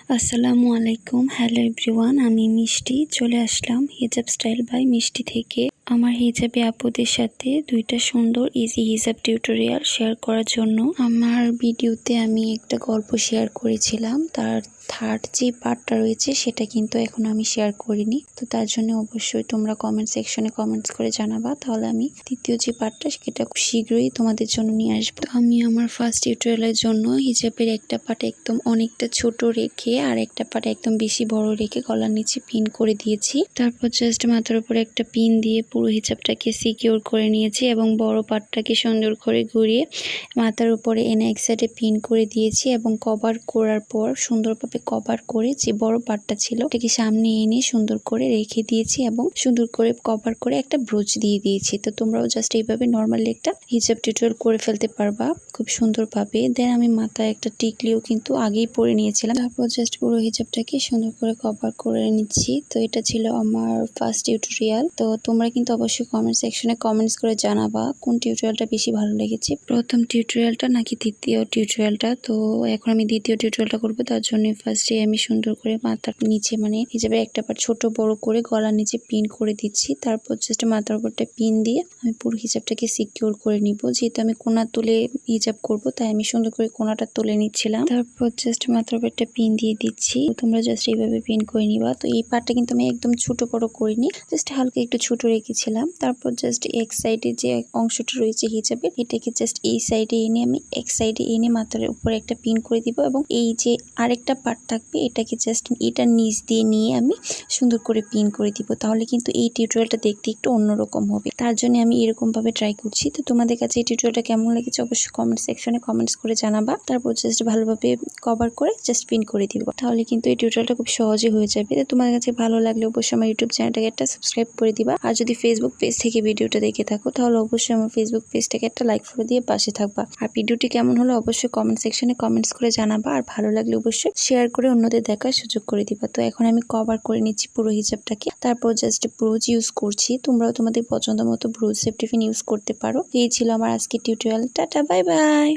আসসালামু আলাইকুম। Hello everyone, আমি মিষ্টি চলে আসলাম হিজাব স্টাইল বাই মিষ্টি থেকে আমার হিজাবি আপুদের সাথে দুইটা সুন্দর ইজি হিজাব টিউটোরিয়াল শেয়ার করার জন্য। আমার ভিডিওতে আমি একটা গল্প শেয়ার করেছিলাম, তার থার্ড যে পার্টটা রয়েছে সেটা কিন্তু এখন আমি শেয়ার করিনি। তো তার জন্য অবশ্যই তোমরা কমেন্ট সেকশনে কমেন্টস করে জানাবা, তাহলে আমি দ্বিতীয় যে পার্টটা সেটা খুব শীঘ্রই তোমাদের জন্য নিয়ে আসবো। আমি আমার ফার্স্ট টিউটোরিয়ালের জন্য হিজাবের একটা পার্ট একদম অনেকটা ছোট রেখে আর একটা পার্ট একদম বেশি বড় রেখে গলার নিচে পিন করে দিয়েছি। তারপর জাস্ট মাথার উপরে একটা পিন দিয়ে পুরো হিজাবটাকে সিকিউর করে নিয়েছি এবং বড় পার্টটাকে সুন্দর করে ঘুরিয়ে মাথার উপরে এনে এক সাইডে পিন করে দিয়েছি এবং কভার করার পর সুন্দরভাবে কভার করে যে বড় পার্টটা ছিল এটাকে সামনে এনে সুন্দর করে রেখে দিয়েছি এবং সুন্দর করে কভার করে একটা ব্রোচ দিয়ে দিয়েছি। তো তোমরাও জাস্ট এইভাবে নর্মালি একটা হিজাব টিউটোরিয়াল করে ফেলতে পারবা খুব সুন্দরভাবে। দেন আমি মাথায় একটা টিকলিও কিন্তু আগেই পরে নিয়েছিলাম। তারপর জাস্ট পুরো হিজাবটাকে সুন্দর করে কভার করে নিচ্ছি। তো এটা ছিল আমার ফার্স্ট টিউটোরিয়াল। তো তোমরা কিন্তু অবশ্যই কমেন্ট সেকশনে কমেন্টস করে জানাবা কোন টিউটোরিয়ালটা বেশি ভালো লেগেছে, প্রথম টিউটোরিয়ালটা নাকি দ্বিতীয় টিউটোরিয়ালটা। তো এখন আমি দ্বিতীয় টিউটোরিয়ালটা করবো, তার জন্য ফার্স্টে আমি সুন্দর করে মাথার নিচে মানে হিজাবে একটা পার্ট ছোট বড় করে গলার নিচে পিন করে দিচ্ছি। তারপর জাস্ট মাথার উপরটা পিন দিয়ে আমি পুরো হিজাবটাকে সিকিউর করে নিব। যেহেতু আমি কোনা তুলে হিজাব করব তাই আমি সুন্দর করে কোনাটা তুলে নিচ্ছিলাম। তারপর জাস্ট মাথার উপরটা পিন দিয়ে দিচ্ছি। তোমরা জাস্ট এইভাবে পিন করে নিবা। তো এই পার্টটা কিন্তু আমি একদম ছোট বড় করিনি, জাস্ট হালকা একটু ছোট রেখেছিলাম। তারপর জাস্ট এক সাইডে যে অংশটা রয়েছে হিজাবের এটাকে জাস্ট এই সাইডে এনে আমি এক সাইডে এনে মাথার উপরে একটা পিন করে দিব এবং এই যে আরেকটা পার্ট থাকবে এটাকে জাস্ট এটা নিচ দিয়ে নিয়ে আমি সুন্দর করে পিন করে দিব। তাহলে কিন্তু এই টিউটোরিয়ালটা দেখতে একটু অন্যরকম হবে, তার জন্য আমি এরকম ভাবে ট্রাই করছি। তো তোমাদের কাছে এই টিউটোরিয়ালটা কেমন লেগেছে অবশ্যই কমেন্ট সেকশনে কমেন্টস করে জানাবা। তারপর জাস্ট ভালোভাবে কভার করে জাস্ট পিন করে দিব, তাহলে কিন্তু এই টিউটোরিয়ালটা খুব সহজে হয়ে যাবে। তো তোমাদের কাছে ভালো লাগলে অবশ্যই আমার ইউটিউব চ্যানেলটাকে একটা সাবস্ক্রাইব করে দিবা। আর যদি ফেসবুক পেজ থেকে ভিডিওটা দেখে থাকো তাহলে অবশ্যই আমার ফেসবুক পেজটাকে একটা লাইক ফলো দিয়ে পাশে থাকবা। আর ভিডিওটি কেমন হলো অবশ্যই কমেন্ট সেকশনে কমেন্টস করে জানাবা। আর ভালো লাগলে অবশ্যই শেয়ার করে অন্যদের দেখার সুযোগ করে দিবা। তো এখন আমি কভার করে নিচ্ছি পুরো হিজাবটাকে। তারপর জাস্ট ব্রোচ ইউজ করছি, তোমরাও তোমাদের পছন্দ মতো ব্রোচ সেফটিপিন ইউজ করতে পারো। এই ছিল আমার আজকে টিউটোরিয়াল। Tata, bye bye.